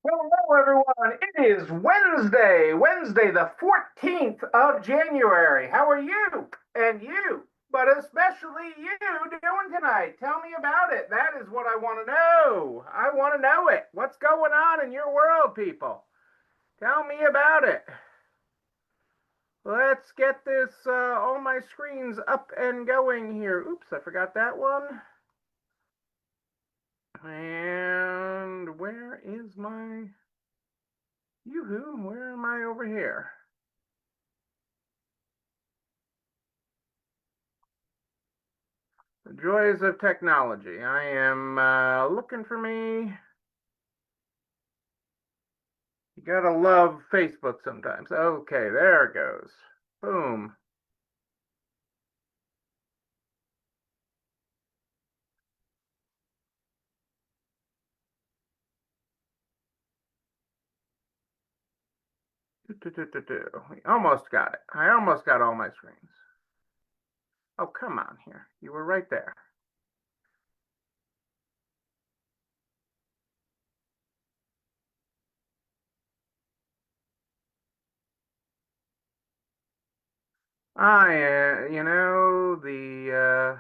Hello, everyone. It is Wednesday, the 14th of January. How are you? And you, but especially you, doing tonight? Tell me about it. That is what I want to know. I want to know it. What's going on in your world, people? Tell me about it. Let's get this, all my screens up and going here. Oops, I forgot that one. And where is my. Yoo-hoo, where am I over here? The joys of technology. I am looking for me. You gotta love Facebook sometimes. Okay, there it goes. Boom. We almost got it. I almost got all my screens. Oh, come on here. You were right there. The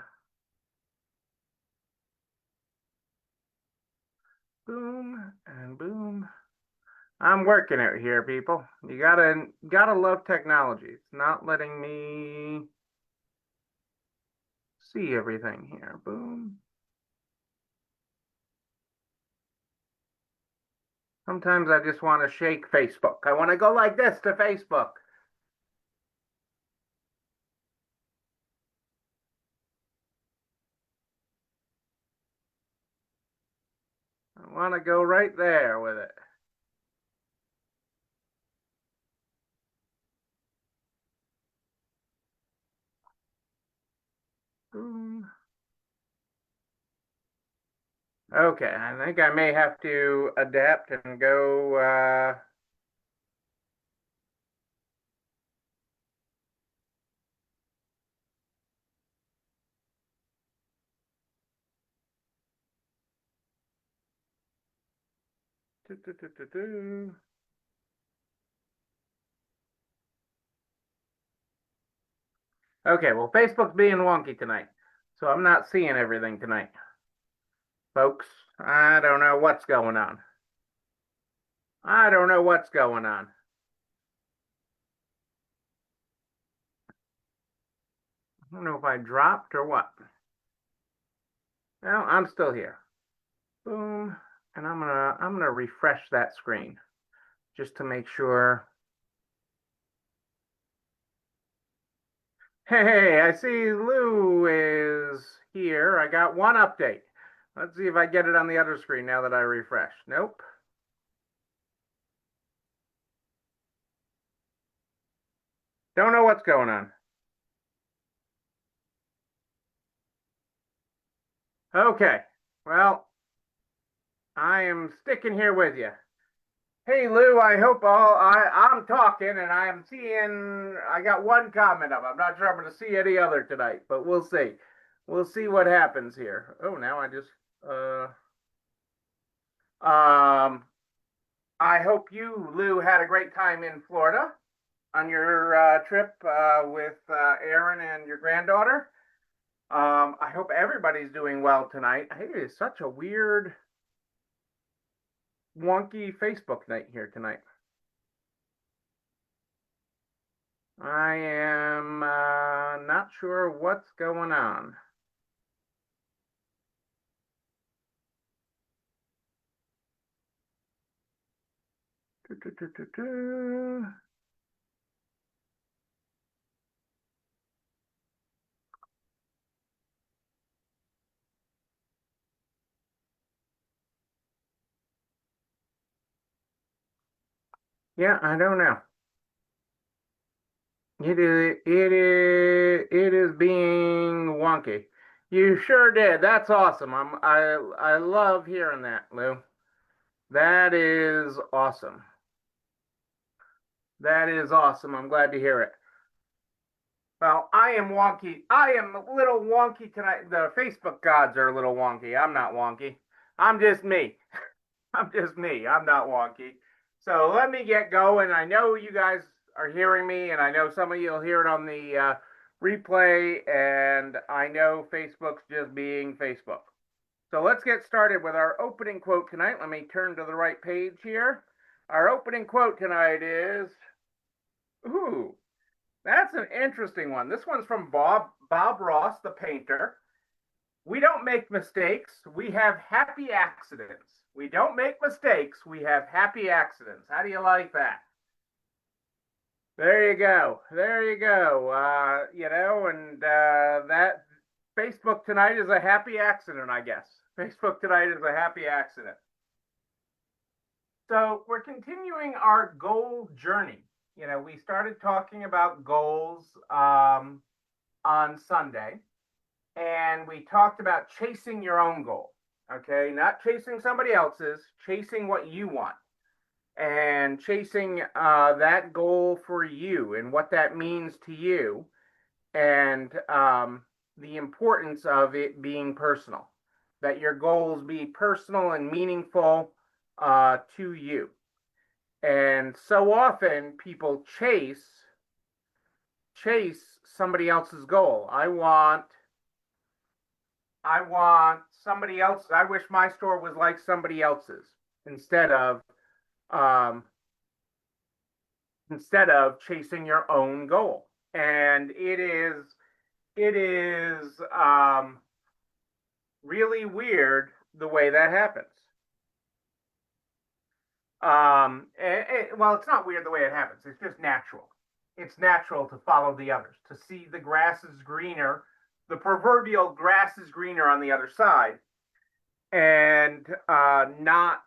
boom and boom. I'm working it here, people. You gotta love technology. It's not letting me see everything here. Boom. Sometimes I just want to shake Facebook. I want to go like this to Facebook. I want to go right there with it. Boom. Okay, I think I may have to adapt and go. Doo, doo, doo, doo, doo. Okay, well, Facebook's being wonky tonight, so I'm not seeing everything tonight, folks. I don't know what's going on. I don't know what's going on. I don't know if I dropped or what. Well, I'm still here. Boom, and I'm gonna refresh that screen just to make sure. Hey, I see Lou is here. I got one update. Let's see if I get it on the other screen now that I refresh. Nope. Don't know what's going on. Okay. Well, I am sticking here with you. Hey Lou, I hope I'm talking and I'm seeing I got one comment up. I'm not sure I'm gonna see any other tonight, but we'll see. We'll see what happens here. Oh, now I just um I hope you, Lou, had a great time in Florida on your trip with Aaron and your granddaughter. I hope everybody's doing well tonight. Hey, it's such a weird, wonky Facebook night here tonight. I am not sure what's going on. Do, do, do, do, do. Yeah, I don't know. It is being wonky. You sure did. That's awesome. I love hearing that, Lou. That is awesome. That is awesome. I'm glad to hear it. Well, I am wonky. I am a little wonky tonight. The Facebook gods are a little wonky. I'm not wonky. I'm just me. I'm just me. I'm not wonky. So let me get going. I know you guys are hearing me, and I know some of you will hear it on the replay, and I know Facebook's just being Facebook. So let's get started with our opening quote tonight. Let me turn to the right page here. Our opening quote tonight is, ooh, that's an interesting one. This one's from Bob Ross, the painter. We don't make mistakes. We have happy accidents. We don't make mistakes. We have happy accidents. How do you like that? There you go. There you go. That Facebook tonight is a happy accident, I guess. Facebook tonight is a happy accident. So we're continuing our goal journey. We started talking about goals on Sunday, and we talked about chasing your own goal. Okay, not chasing somebody else's, chasing what you want, and chasing that goal for you and what that means to you, and the importance of it being personal, that your goals be personal and meaningful to you. And so often people chase somebody else's goal. I want somebody else. I wish my store was like somebody else's, instead of chasing your own goal. And it is really weird the way that happens. Well, it's not weird the way it happens. It's just natural. It's natural to follow the others, to see the grass is greener, the proverbial grass is greener on the other side, and not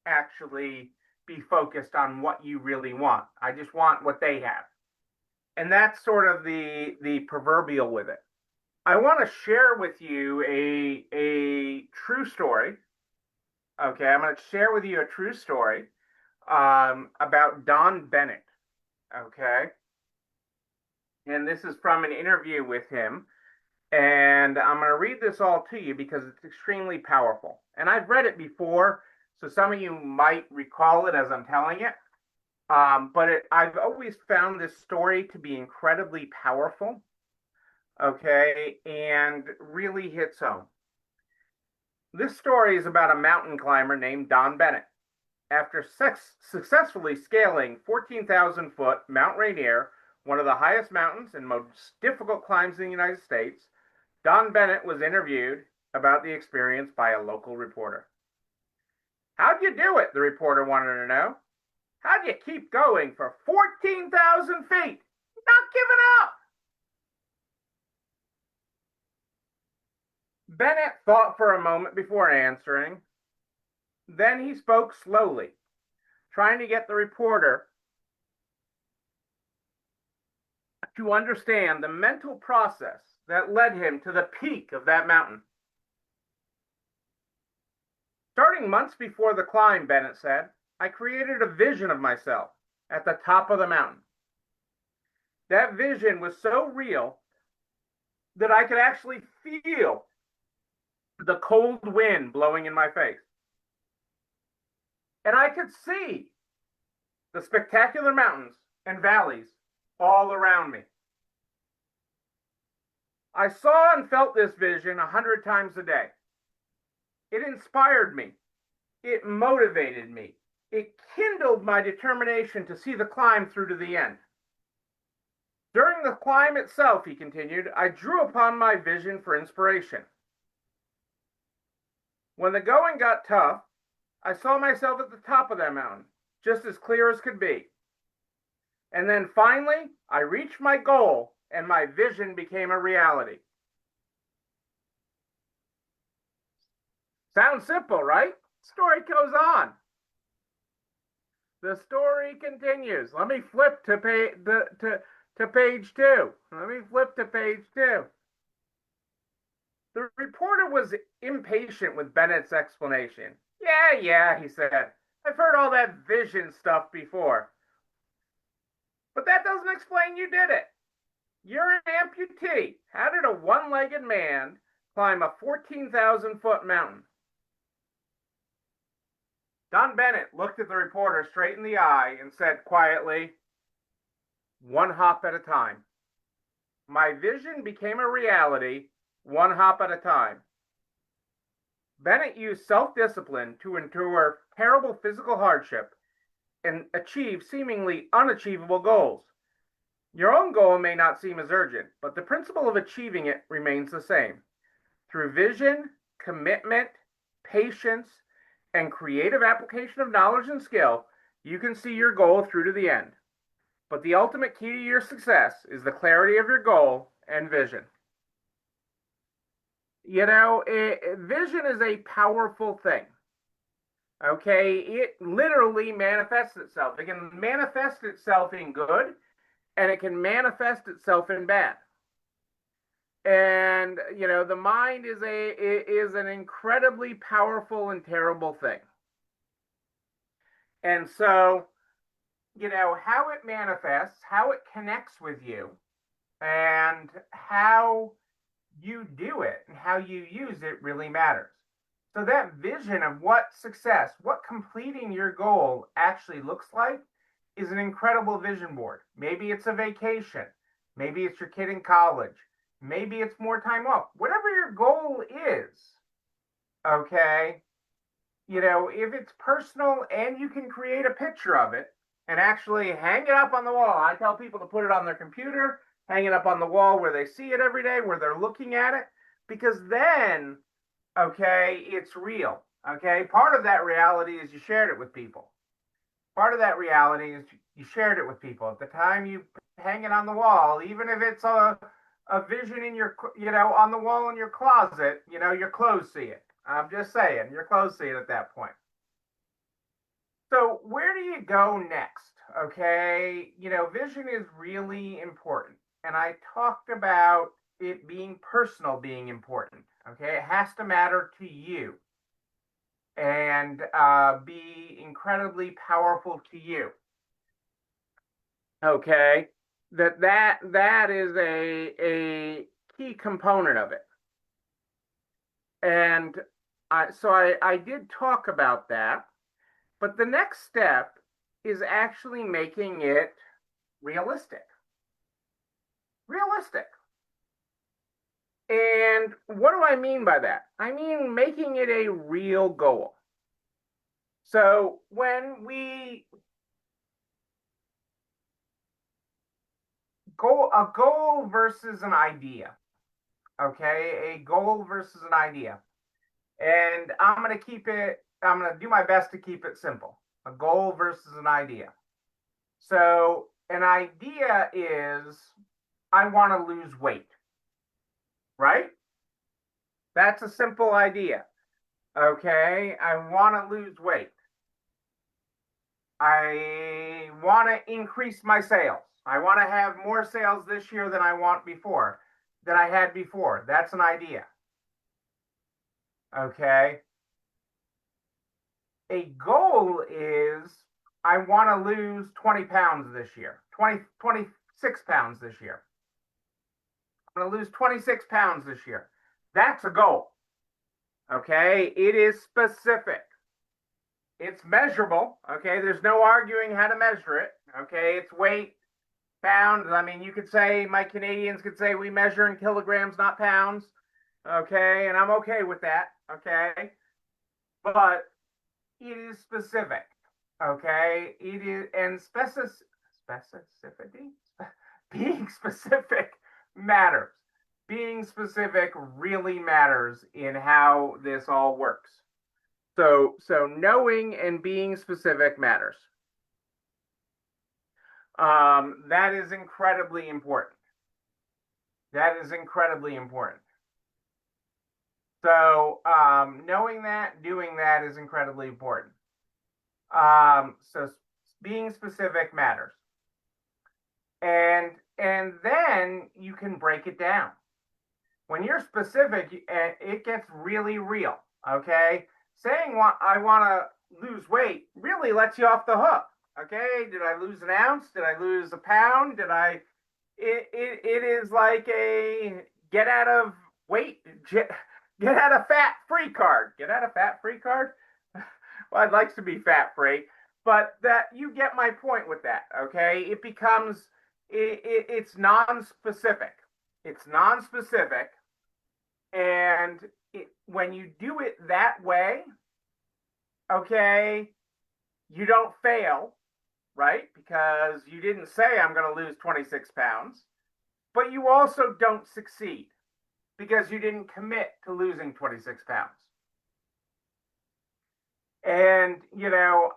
actually be focused on what you really want. I just want what they have. And that's sort of the proverbial with it. I want to share with you a true story. Okay, I'm going to share with you a true story about Don Bennett. Okay, and this is from an interview with him. And I'm going to read this all to you because it's extremely powerful. And I've read it before, so some of you might recall it as I'm telling it. I've always found this story to be incredibly powerful, okay, and really hits home. This story is about a mountain climber named Don Bennett. After successfully scaling 14,000-foot Mount Rainier, one of the highest mountains and most difficult climbs in the United States, Don Bennett was interviewed about the experience by a local reporter. How'd you do it? The reporter wanted to know. How'd you keep going for 14,000 feet? Not giving up. Bennett thought for a moment before answering. Then he spoke slowly, trying to get the reporter to understand the mental process that led him to the peak of that mountain. Starting months before the climb, Bennett said, I created a vision of myself at the top of the mountain. That vision was so real that I could actually feel the cold wind blowing in my face. And I could see the spectacular mountains and valleys all around me. I saw and felt this vision 100 times a day. It inspired me. It motivated me. It kindled my determination to see the climb through to the end. During the climb itself, he continued, I drew upon my vision for inspiration. When the going got tough, I saw myself at the top of that mountain, just as clear as could be. And then finally, I reached my goal and my vision became a reality. Sounds simple, right? Story goes on. The story continues. Let me flip to page 2. Let me flip to page 2. The reporter was impatient with Bennett's explanation. Yeah, he said. I've heard all that vision stuff before. But that doesn't explain you did it. You're an amputee. How did a one-legged man climb a 14,000-foot mountain? Don Bennett looked at the reporter straight in the eye and said quietly, "One hop at a time." My vision became a reality, one hop at a time. Bennett used self-discipline to endure terrible physical hardship and achieve seemingly unachievable goals. Your own goal may not seem as urgent, but the principle of achieving it remains the same. Through vision, commitment, patience, and creative application of knowledge and skill, you can see your goal through to the end. But the ultimate key to your success is the clarity of your goal and vision. Vision is a powerful thing. Okay, it literally manifests itself. It can manifest itself in good, and it can manifest itself in bad. And the mind is an incredibly powerful and terrible thing. And so, how it manifests, how it connects with you, and how you do it and how you use it really matters. So that vision of what success, what completing your goal actually looks like is an incredible vision board. Maybe it's a vacation. Maybe it's your kid in college. Maybe it's more time off. Whatever your goal is, okay, if it's personal and you can create a picture of it and actually hang it up on the wall. I tell people to put it on their computer, hang it up on the wall where they see it every day, where they're looking at it, because then, okay, it's real. Okay, part of that reality is you shared it with people. Part of that reality is you shared it with people. At the time you hang it on the wall, even if it's a vision in your, on the wall in your closet, your clothes see it. I'm just saying, your clothes see it at that point. So where do you go next? Okay, vision is really important. And I talked about it being personal, being important. Okay, it has to matter to you and be incredibly powerful to you. Okay, that is a key component of it. And so I did talk about that, but the next step is actually making it realistic. Realistic. And what do I mean by that? I mean making it a real goal. So when we a goal versus an idea, okay, a goal versus an idea. And I'm going to do my best to keep it simple. A goal versus an idea. So an idea is, I want to lose weight, right? That's a simple idea. Okay, I want to lose weight. I want to increase my sales. I want to have more sales this year than I had before. That's an idea. Okay. A goal is, I want to lose 20 pounds this year, 26 pounds this year. I'm going to lose 26 pounds this year. That's a goal. Okay. It is specific. It's measurable. Okay. There's no arguing how to measure it. Okay. It's weight, pounds. I mean, you could say, my Canadians could say, we measure in kilograms, not pounds. Okay. And I'm okay with that. Okay. But it is specific. Okay. It is, and specificity, being specific matters. Being specific really matters in how this all works. So knowing and being specific matters. That is incredibly important. That is incredibly important. So knowing that, doing that is incredibly important. So being specific matters. And then you can break it down. When you're specific, it gets really real. Okay, saying I want to lose weight really lets you off the hook. Okay, did I lose an ounce? Did I lose a pound? It is like a get out of weight, get out of fat free card. Get out of fat free card. Well, I'd like to be fat free, but that you get my point with that. Okay, it becomes it's non-specific. It's non-specific, and when you do it that way, okay, you don't fail, right? Because you didn't say I'm going to lose 26 pounds, but you also don't succeed because you didn't commit to losing 26 pounds. And,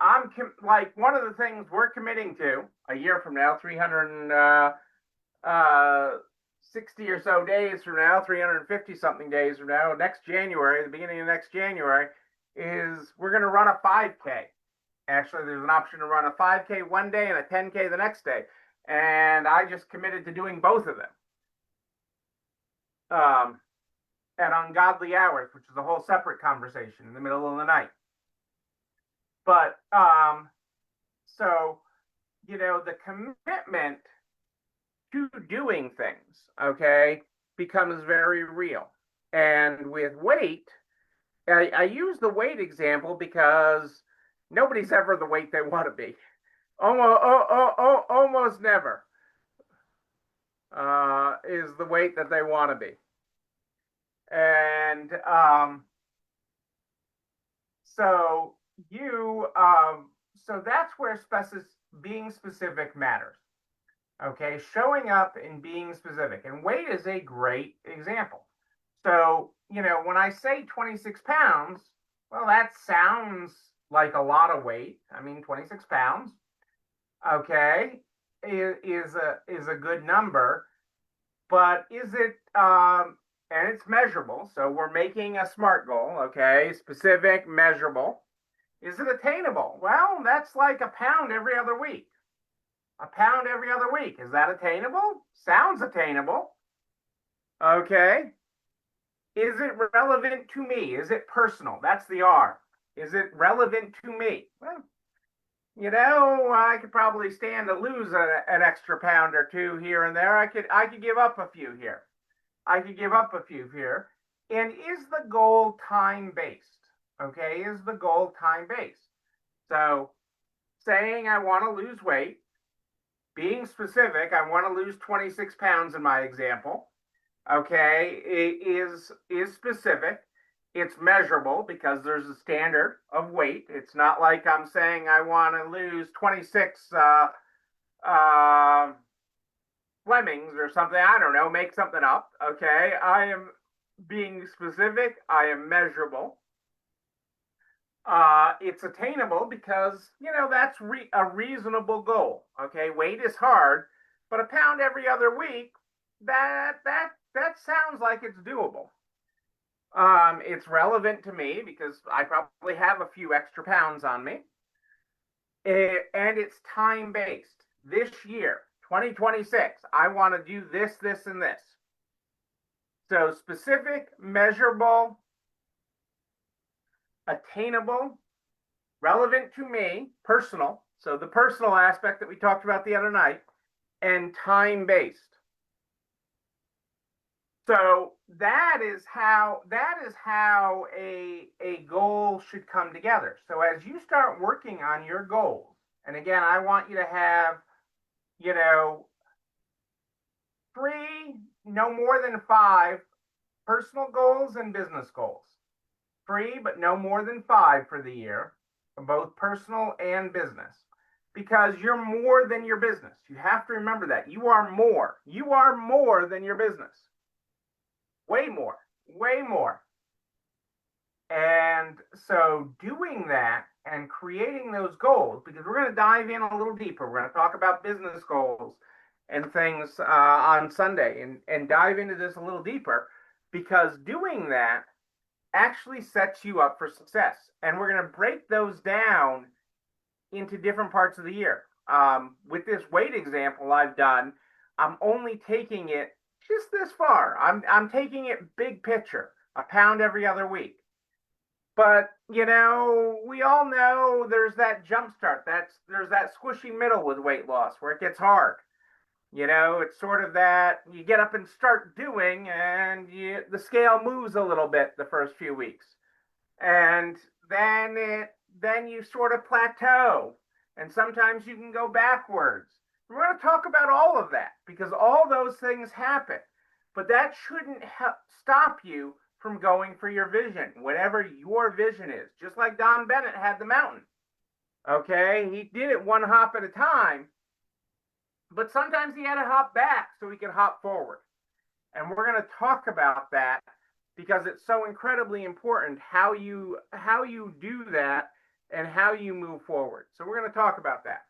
I'm like one of the things we're committing to a year from now, 360 or so days from now, 350 something days from now, next January, the beginning of next January, is we're going to run a 5K. Actually, there's an option to run a 5K one day and a 10K the next day. And I just committed to doing both of them at ungodly hours, which is a whole separate conversation in the middle of the night. But so, the commitment to doing things, okay, becomes very real. And with weight, I use the weight example because nobody's ever the weight they want to be. Almost never is the weight that they want to be. And so so that's where being specific matters. Okay, showing up and being specific. And weight is a great example. So, when I say 26 pounds, well, that sounds like a lot of weight. I mean, 26 pounds, okay, is a good number, but is it and it's measurable. So we're making a SMART goal, okay, specific, measurable. Is it attainable? Well, that's like a pound every other week. A pound every other week. Is that attainable? Sounds attainable. Okay. Is it relevant to me? Is it personal? That's the R. Is it relevant to me? Well, I could probably stand to lose an extra pound or two here and there. I could give up a few here. I could give up a few here. And is the goal time-based? Okay, is the goal time-based? So saying I want to lose weight, being specific, I want to lose 26 pounds in my example. Okay, it is specific. It's measurable because there's a standard of weight. It's not like I'm saying I want to lose 26 Flemings or something. I don't know, make something up. Okay, I am being specific. I am measurable. It's attainable because that's a reasonable goal. Okay, weight is hard, but a pound every other week, that sounds like it's doable. It's relevant to me because I probably have a few extra pounds on me, and it's time based. This year, 2026, I want to do this, this, and this. So specific, measurable, attainable, relevant to me, personal. So the personal aspect that we talked about the other night, and time-based. So that is how a goal should come together. So as you start working on your goals, and again, I want you to have, 3, no more than 5 personal goals and business goals. 3, but no more than 5 for the year, both personal and business. Because you're more than your business. You have to remember that. You are more. You are more than your business. Way more. Way more. And so doing that and creating those goals, because we're going to dive in a little deeper. We're going to talk about business goals and things on Sunday and dive into this a little deeper, because doing that actually sets you up for success. And we're going to break those down into different parts of the year. With this weight example I've done, I'm only taking it just this far. I'm taking it big picture, a pound every other week. But we all know there's that jump start. There's that squishy middle with weight loss where it gets hard. It's sort of that you get up and start doing, and the scale moves a little bit the first few weeks, and then it then you sort of plateau, and sometimes you can go backwards. We're going to talk about all of that because all those things happen, but that shouldn't stop you from going for your vision, whatever your vision is. Just like Don Bennett had the mountain. Okay, he did it one hop at a time, but sometimes he had to hop back so he could hop forward. And we're going to talk about that because it's so incredibly important how you do that and how you move forward. So we're going to talk about that.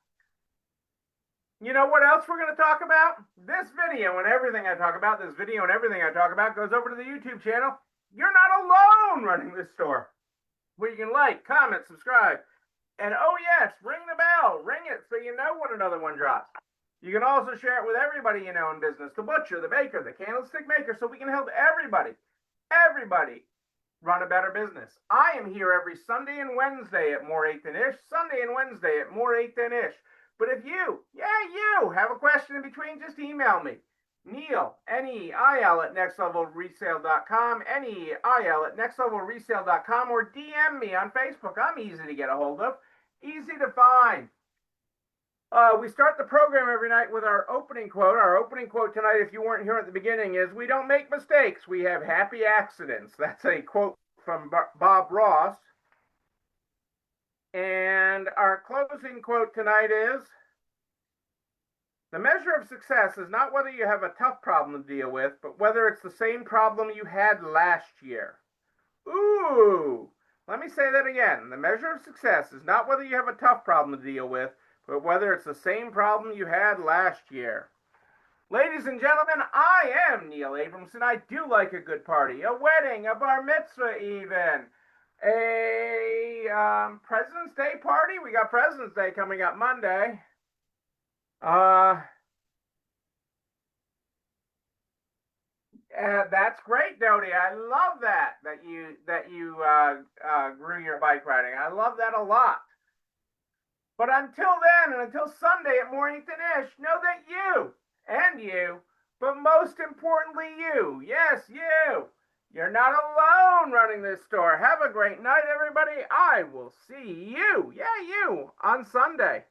You know what else we're going to talk about? This video and everything I talk about, goes over to the YouTube channel. You're not alone running this store, where you can like, comment, subscribe, and oh yes, ring the bell, ring it so you know when another one drops. You can also share it with everybody you know in business, the butcher, the baker, the candlestick maker, so we can help everybody run a better business. I am here every Sunday and Wednesday at More 8 Than Ish, But if you have a question in between, just email me. Neil, Neil at nextlevelresale.com, Neil at nextlevelresale.com, or DM me on Facebook. I'm easy to get a hold of, easy to find. We start the program every night with our opening quote. Our opening quote tonight, if you weren't here at the beginning, is, "We don't make mistakes, we have happy accidents." That's a quote from Bob Ross. And our closing quote tonight is, "The measure of success is not whether you have a tough problem to deal with, but whether it's the same problem you had last year." Ooh, let me say that again. The measure of success is not whether you have a tough problem to deal with, but whether it's the same problem you had last year. Ladies and gentlemen, I am Neil Abramson. I do like a good party, a wedding, a bar mitzvah even, a President's Day party. We got President's Day coming up Monday. That's great, Dodie. I love that you grew your bike riding. I love that a lot. But until then, and until Sunday at More 8 Than Ish, know that you, but most importantly you, yes, you're not alone running this store. Have a great night, everybody. I will see you, on Sunday.